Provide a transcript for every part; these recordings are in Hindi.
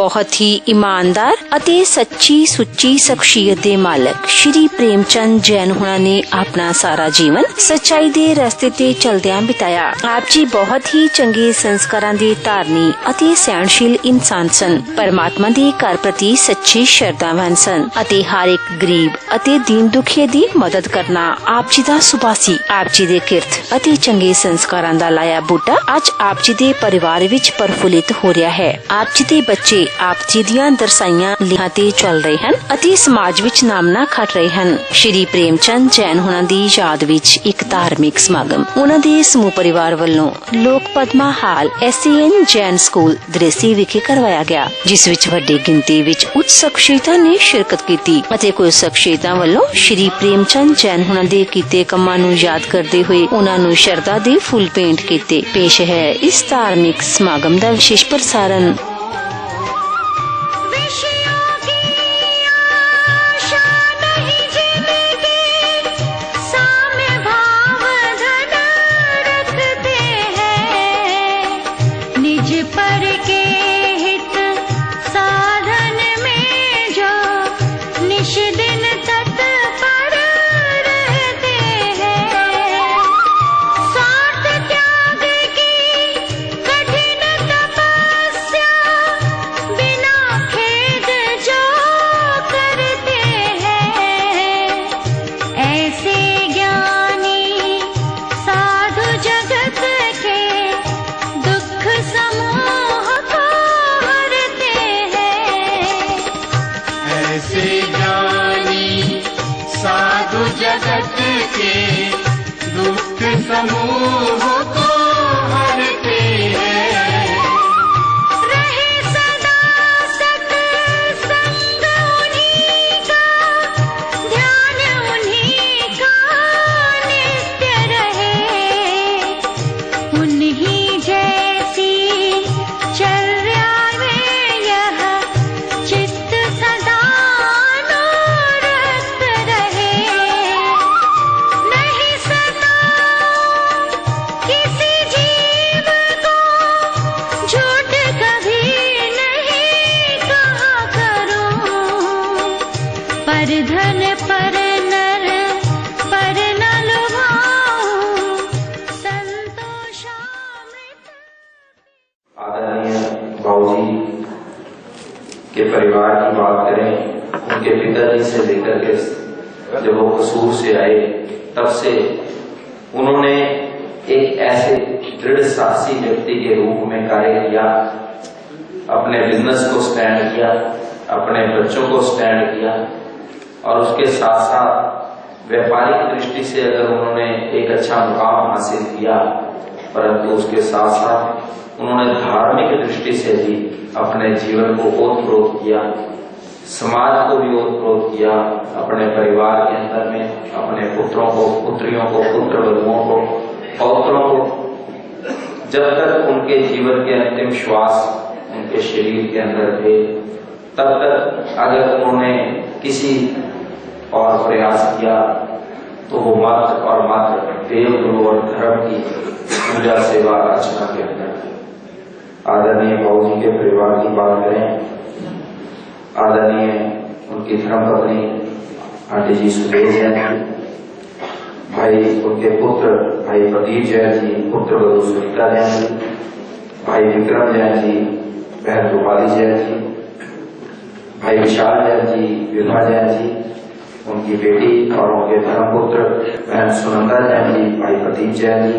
बहुत ही ईमानदार ਅਤੇ ਸੱਚੀ ਸੁੱਚੀ ਸ਼ਖਸੀਅਤ ਦੇ ਮਾਲਕ ਸ਼੍ਰੀ ਪ੍ਰੇਮਚੰਦ ਜੈਨ ਹੁਣਾਂ ਨੇ ਆਪਣਾ ਸਾਰਾ ਜੀਵਨ ਸੱਚਾਈ ਦੇ ਰਸਤੇ ਤੇ ਚਲਦਿਆਂ ਬਿਤਾਇਆ। ਆਪ ਜੀ ਬਹੁਤ ਹੀ ਚੰਗੇ ਸੰਸਕਾਰਾਂ ਦੇ ਧਾਰਨੀ ਅਤੇ ਸਹਿਣਸ਼ੀਲ ਇਨਸਾਨ ਸਨ। ਪਰਮਾਤਮਾ ਦੇ ਘਰ ਪ੍ਰਤੀ ਸੱਚੇ ਸ਼ਰਧਾਵਾਨ ਸਨ ਅਤੇ ਹਰ ਇੱਕ ਗਰੀਬ ਅਤੇ ਦੀਨ ਦੁਖੀਏ ਦੀ ਮਦਦ ਕਰਨਾ ਆਪ ਜੀ ਦਾ ਸੁਭਾਅ ਸੀ। ਆਪ ਜੀ ਦੇ ਕਿਰਤ ਅਤੇ ਚੰਗੇ ਸੰਸਕਾਰਾਂ ਦਾ ਲਾਇਆ ਬੂਟਾ ਅੱਜ ਆਪ ਜੀ ਦੇ ਪਰਿਵਾਰ ਵਿੱਚ ਪ੍ਰਫੁੱਲਿਤ ਹੋ ਰਿਹਾ ਹੈ। ਆਪ ਜੀ ਦੇ ਬੱਚੇ ਆਪ ਜੀ ਦੀਆਂ ਦਰਸਾਈਆਂ ਲਿਖਾਂ ਤੇ ਚੱਲ ਰਹੇ ਹਨ ਅਤੇ ਸਮਾਜ ਵਿੱਚ ਨਾਮਣਾ ਖੱਟ ਰਹੇ ਹਨ। ਸ਼੍ਰੀ ਪ੍ਰੇਮਚੰਦ ਜੈਨ ਹੁਣਾਂ ਦੀ ਯਾਦ ਵਿੱਚ ਇੱਕ ਧਾਰਮਿਕ ਸਮਾਗਮ ਉਹਨਾਂ ਦੇ ਸਮੂਹ ਪਰਿਵਾਰ ਵੱਲੋਂ ਲੋਕ ਪਦਮਾ ਹਾਲ SAN ਜੈਨ ਸਕੂਲ ਦ੍ਰਿਸ਼ੀ ਵਿਖੇ ਕਰਵਾਇਆ ਗਿਆ, ਜਿਸ ਵਿੱਚ ਵੱਡੀ ਗਿਣਤੀ ਵਿੱਚ ਉੱਚ ਸ਼ਖਸੀਅਤਾਂ ਨੇ ਸ਼ਿਰਕਤ ਕੀਤੀ ਅਤੇ ਕੁਝ ਸ਼ਖਸੀਅਤਾਂ ਵੱਲੋਂ ਸ਼੍ਰੀ ਪ੍ਰੇਮਚੰਦ ਜੈਨ ਹੁਣਾਂ ਦੇ ਕੀਤੇ ਕੰਮਾਂ ਨੂੰ ਯਾਦ ਕਰਦੇ ਹੋਏ ਉਹਨਾਂ ਨੂੰ ਸ਼ਰਧਾ ਦੇ ਫੁੱਲ ਭੇਂਟ ਕੀਤੇ। ਪੇਸ਼ ਹੈ ਇਸ ਧਾਰਮਿਕ ਸਮਾਗਮ ਦਾ ਵਿਸ਼ੇਸ਼ ਪ੍ਰਸਾਰਣ। जगत के दुख समूह को हरते हैं, रहे सदा सत्संग उन्हीं का, ध्यान उन्हीं का नित्य रहे, उन्हीं जैसी चर्या में यह चित्त सदा धन पर नर पर न लुभाऊं संतोषामृत। आदरणीय बाबूजी के परिवार की बात करें, उनके पिताजी से लेकर के जब वो कसूर से आए तब से उन्होंने एक ऐसे दृढ़ साहसी व्यक्ति के रूप में कार्य किया, अपने बिजनेस को स्टैंड किया, अपने बच्चों को स्टैंड किया और उसके साथ साथ व्यापारिक दृष्टि से अगर उन्होंने एक अच्छा मुकाम हासिल किया, परंतु उसके साथ साथ उन्होंने धार्मिक दृष्टि से भी अपने जीवन को ओतप्रोत किया, समाज को भी ओतप्रोत किया, अपने परिवार के अंदर में अपने पुत्रों को, पुत्रियों को, पुत्र वधुओं को, पौत्रों को, जब तक उनके जीवन के अंतिम श्वास उनके शरीर के अंदर थे तब तक अगर उन्होंने किसी और प्रयास किया तो वो मात्र और मात्र देव गुरु और धर्म की पूजा सेवा अर्चना के अंदर। आदरणीय बाबूजी के परिवार की बात करें, आदरणीय उनकी धर्मपत्नी आंटी जी सुदेश जैन जी, भाई उनके पुत्र भाई प्रदीप जैन जी, पुत्र वधु सुनीता जैन जी, भाई विक्रम जैन जी, बहन रूपाली जैन जी, भाई विशाल जैन जी, विभा जैन जी, उनकी बेटी और उनके धर्मपुत्र बहन सुनंदा जैन जी, भाई प्रदीप जैन जी,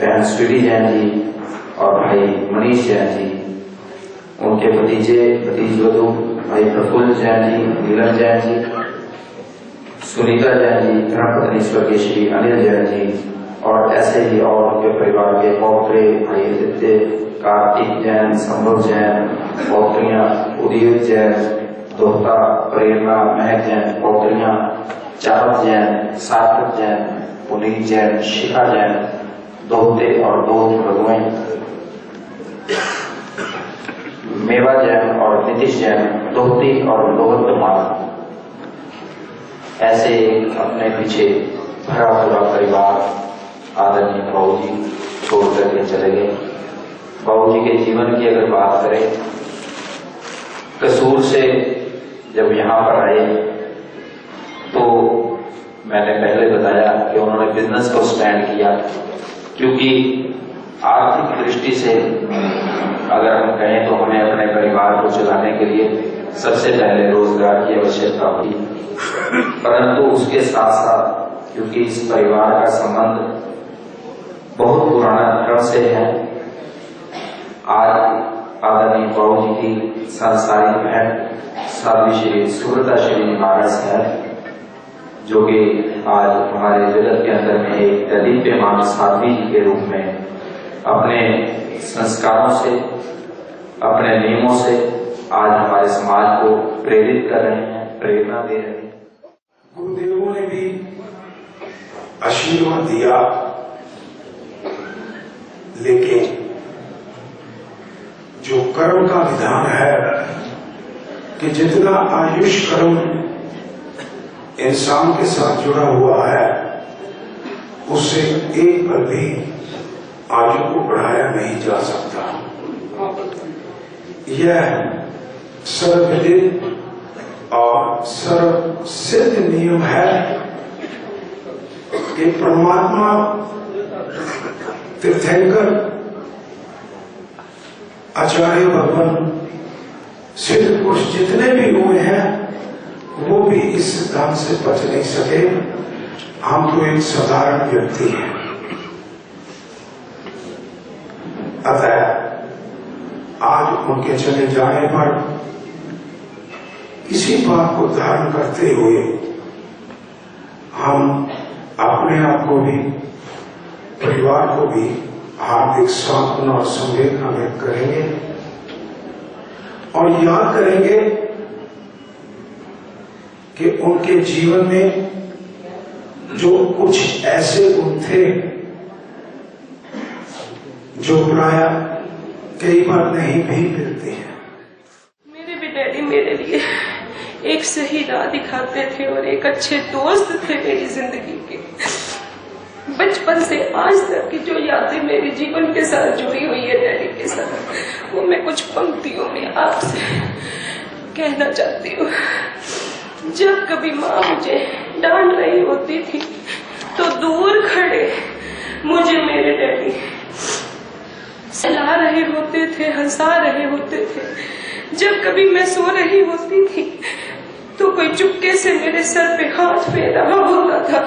बहन स्वीटी जैन जी और भाई मनीष जैन जी, उनके भतीजे भतीज वधु भाई प्रफुल्ल जैन जी, नीलम जैन जी, सुनीता जैन जी, धर्मपत्नी स्वर्गीय श्री अनिल जैन जी और ऐसे ही और उनके परिवार के पौत्रे भाई आदित्य, कार्तिक जैन, संभव जैन, पौत्रियां उदय जैन, दोहता प्रेरणा, महक जैन, पौत्रियां चावत जैन, सार्थक जैन, पुनीत जैन, शिखा जैन, दोहते और दोहत वधुएं, मेवा जैन और नीतीश जैन, दोहती और दोहत माता, ऐसे अपने पीछे भरा पूरा परिवार आदरणीय बाबूजी छोड़ करके चले गए। बाबूजी के जीवन की अगर बात करें कसूर से जब यहाँ पर आए तो मैंने पहले बताया कि उन्होंने बिजनेस को स्टैंड किया, क्योंकि आर्थिक दृष्टि से अगर हम कहें तो हमें अपने परिवार को चलाने के लिए सबसे पहले रोजगार की आवश्यकता हुई, परंतु उसके साथ साथ क्योंकि इस परिवार का संबंध बहुत पुराना धर्म से है, आज आदरणीय बाबू जी की सांसारिक बहन साध्वी श्री सुब्रता श्री महाराज साहब, जो कि आज हमारे जगत के अंदर में एक दीप्यमान साध्वी जी के रूप में अपने संस्कारों से, अपने नियमों से आज हमारे समाज को प्रेरित कर रहे हैं, प्रेरणा दे रहे हैं। गुरुदेवों ने भी आशीर्वाद दिया, लेकिन जो कर्म का विधान है कि जितना आयुष कर्म इंसान के साथ जुड़ा हुआ है, उससे एक पल भी आयु को बढ़ाया नहीं जा सकता। यह सर्वविदित और सर्वसिद्ध नियम है कि परमात्मा तीर्थंकर आचार्य भगवान सिद्ध पुरुष जितने भी हुए हैं वो भी इस सिद्धांत से बच नहीं सके। हम तो एक साधारण व्यक्ति हैं। अतः आज उनके चले जाने पर इसी बात को धारण करते हुए हम अपने आप को भी, परिवार को भी हार्दिक सांत्वना और संवेदना व्यक्त करेंगे और याद करेंगे कि उनके जीवन में जो कुछ ऐसे गुण थे जो प्राय कई बार नहीं भी मिलते हैं। मेरे भी डैडी मेरे लिए एक सही राह दिखाते थे और एक अच्छे दोस्त थे मेरी जिंदगी के। बचपन से आज तक की जो यादें मेरे जीवन के साथ जुड़ी हुई है डैडी के साथ, वो मैं कुछ पंक्तियों में आपसे कहना चाहती हूँ। जब कभी माँ मुझे डांट रही होती थी तो दूर खड़े मुझे मेरे डैडी सहला रहे होते थे, हंसा रहे होते थे। जब कभी मैं सो रही होती थी तो कोई चुपके से मेरे सर पे हाथ फेर रहा होता था।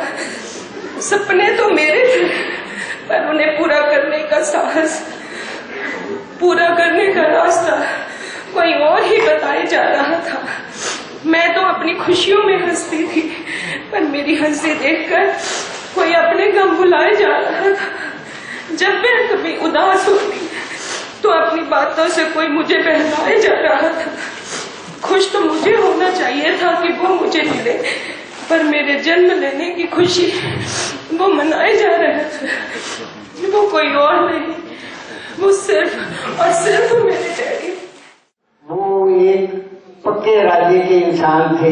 सपने तो मेरे थे, पर उन्हें पूरा करने का साहस, पूरा करने का रास्ता कोई और ही बताए जा रहा था। मैं तो अपनी खुशियों में हंसती थी, पर मेरी हंसी देखकर कोई अपने गम भुलाए जा रहा था। जब मैं कभी उदास होती तो अपनी बातों से कोई मुझे बहलाए जा रहा था। खुश तो मुझे होना चाहिए था कि वो मुझे मिले, पर मेरे जन्म लेने की खुशी वो मनाए जा रहे थे। वो कोई और नहीं, वो सिर्फ और सिर्फ मेरे डैडी। वो एक पक्के इरादे के इंसान थे।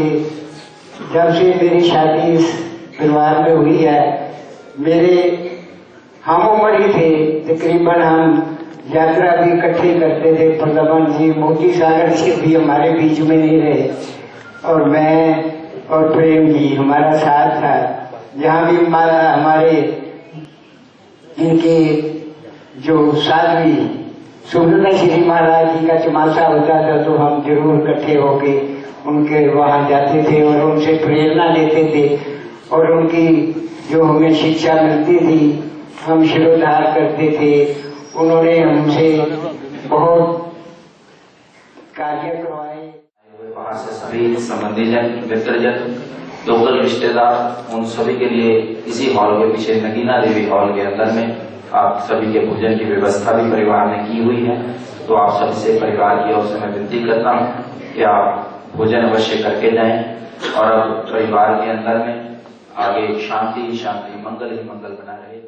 जब से मेरी शादी इस परिवार में हुई है, मेरे हम उम्र ही थे, तकरीबन हम यात्रा भी इकट्ठे करते थे। प्रगमन जी, मोती सागर से भी हमारे बीच में नहीं रहे, और मैं और प्रेम जी हमारा साथ था। जहाँ भी हमारे इनके जो साध्वी सुब्रता श्री महाराज जी का चमासा होता था तो हम जरूर इकट्ठे होके उनके वहाँ जाते थे और उनसे प्रेरणा लेते थे, और उनकी जो हमें शिक्षा मिलती थी हम शिरोधार करते थे। उन्होंने हमसे बहुत कार्य करवाए। वहाँ से सभी संबंधी जन, मित्रजन, लोकल रिश्तेदार, उन सभी के लिए इसी हॉल के पीछे नगीना देवी हॉल के अंदर में आप सभी के भोजन की व्यवस्था भी परिवार ने की हुई है। तो आप सभी से परिवार की ओर से मैं विनती करता हूँ कि आप भोजन अवश्य करके जाएं, और अब परिवार के अंदर में आगे शांति शांति, मंगल ही मंगल बना रहे।